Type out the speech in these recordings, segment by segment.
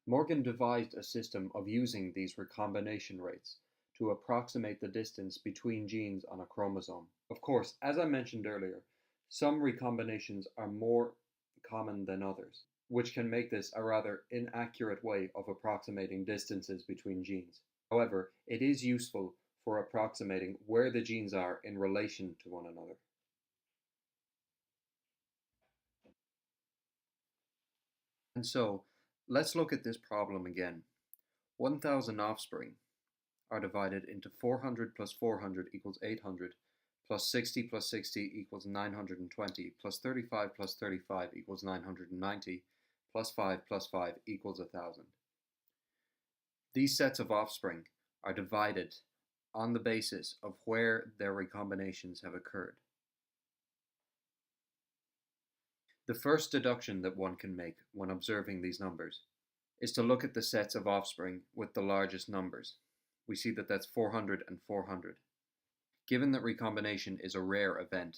Morgan devised a system of using these recombination rates to approximate the distance between genes on a chromosome. Of course, as I mentioned earlier, some recombinations are more common than others, which can make this a rather inaccurate way of approximating distances between genes. However, it is useful for approximating where the genes are in relation to one another. And so, let's look at this problem again. 1,000 offspring are divided into 400 plus 400 equals 800, plus 60 plus 60 equals 920, plus 35 plus 35 equals 990, plus 5 plus 5 equals 1,000. These sets of offspring are divided on the basis of where their recombinations have occurred. The first deduction that one can make when observing these numbers is to look at the sets of offspring with the largest numbers. We see that that's 400 and 400. Given that recombination is a rare event,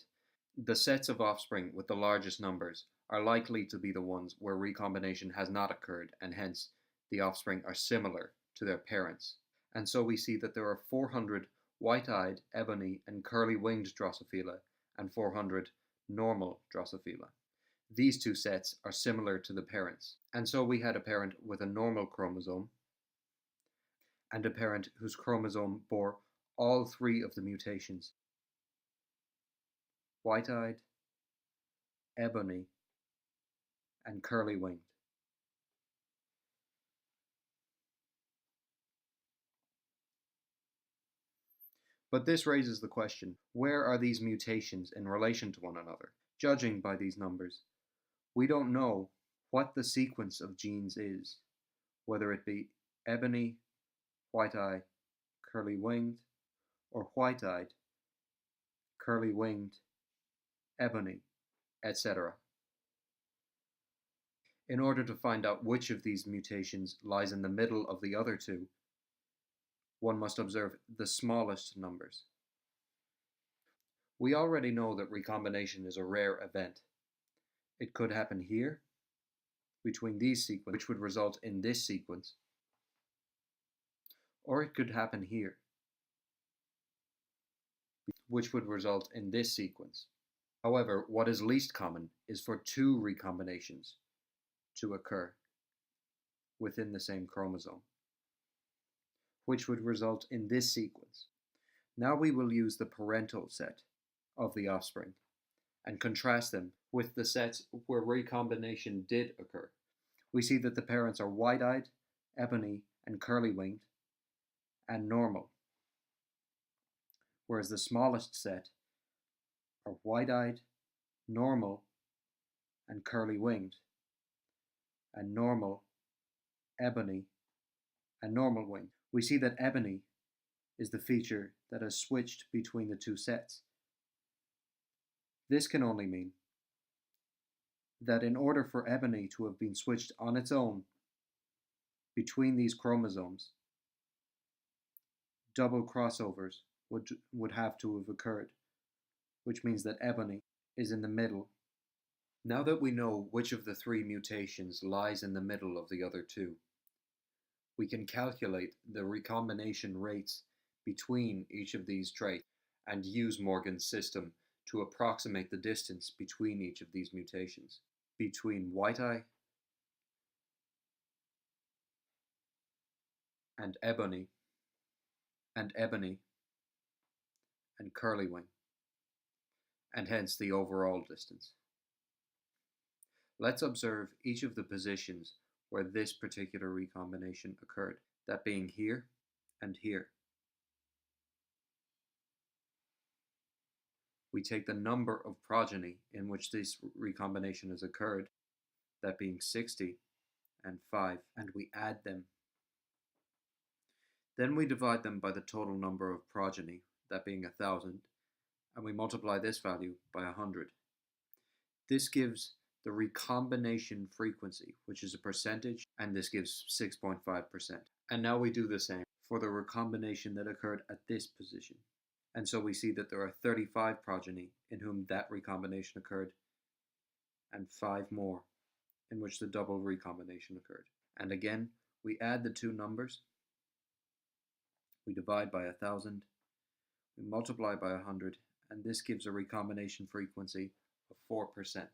the sets of offspring with the largest numbers are likely to be the ones where recombination has not occurred, and hence the offspring are similar to their parents. And so we see that there are 400 white-eyed, ebony, and curly-winged Drosophila, and 400 normal Drosophila. These two sets are similar to the parents, and so we had a parent with a normal chromosome and a parent whose chromosome bore all three of the mutations: white-eyed, ebony, and curly-winged. But this raises the question, where are these mutations in relation to one another? Judging by these numbers, we don't know what the sequence of genes is, whether it be ebony, white-eye, curly-winged, or white-eyed, curly-winged, ebony, etc. In order to find out which of these mutations lies in the middle of the other two, one must observe the smallest numbers. We already know that recombination is a rare event. It could happen here, between these sequences, which would result in this sequence, or it could happen here, which would result in this sequence. However, what is least common is for two recombinations to occur within the same chromosome, which would result in this sequence. Now we will use the parental set of the offspring and contrast them with the sets where recombination did occur. We see that the parents are white-eyed, ebony, and curly-winged, and normal, whereas the smallest set are white-eyed, normal, and curly-winged, and normal, ebony, and normal winged. We see that ebony is the feature that has switched between the two sets. This can only mean that in order for ebony to have been switched on its own between these chromosomes, double crossovers would have to have occurred, which means that ebony is in the middle. Now that we know which of the three mutations lies in the middle of the other two, we can calculate the recombination rates between each of these traits and use Morgan's system to approximate the distance between each of these mutations, between white-eye and ebony and curly-wing, and hence the overall distance. Let's observe each of the positions where this particular recombination occurred, that being here and here. We take the number of progeny in which this recombination has occurred, that being 60 and 5, and we add them. Then we divide them by the total number of progeny, that being 1,000, and we multiply this value by 100. This gives the recombination frequency, which is a percentage, and this gives 6.5%. And now we do the same for the recombination that occurred at this position. And so we see that there are 35 progeny in whom that recombination occurred, and 5 more in which the double recombination occurred. And again, we add the two numbers, we divide by 1,000, we multiply by 100, and this gives a recombination frequency of 4%.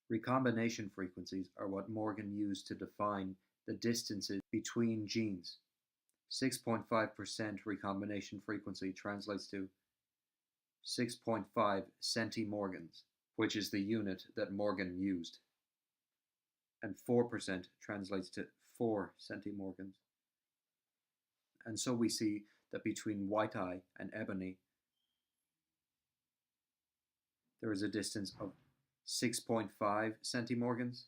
Recombination frequencies are what Morgan used to define the distances between genes. 6.5% recombination frequency translates to 6.5 centimorgans, which is the unit that Morgan used. And 4% translates to 4 centimorgans. And so we see that between white-eye and ebony, there is a distance of 6.5 centimorgans,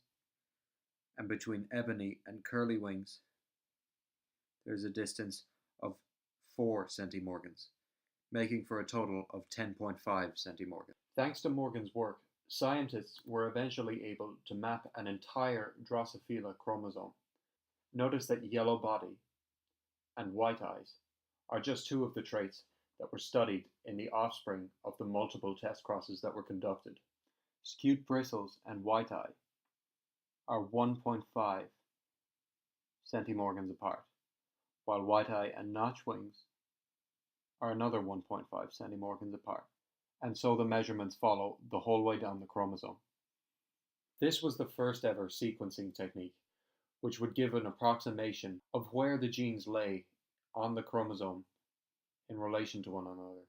and between ebony and curly wings, there is a distance of 4 centimorgans, making for a total of 10.5 centimorgans. Thanks to Morgan's work, scientists were eventually able to map an entire Drosophila chromosome. Notice that yellow body and white eyes are just two of the traits that were studied in the offspring of the multiple test crosses that were conducted. Skewed bristles and white eye are 1.5 centimorgans apart, while white eye and notch wings are another 1.5 centimorgans apart, and so the measurements follow the whole way down the chromosome. This was the first ever sequencing technique, which would give an approximation of where the genes lay on the chromosome in relation to one another.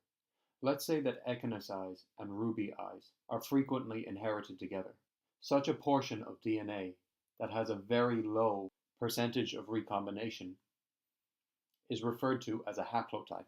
Let's say that echinus eyes and ruby eyes are frequently inherited together. Such a portion of DNA that has a very low percentage of recombination is referred to as a haplotype.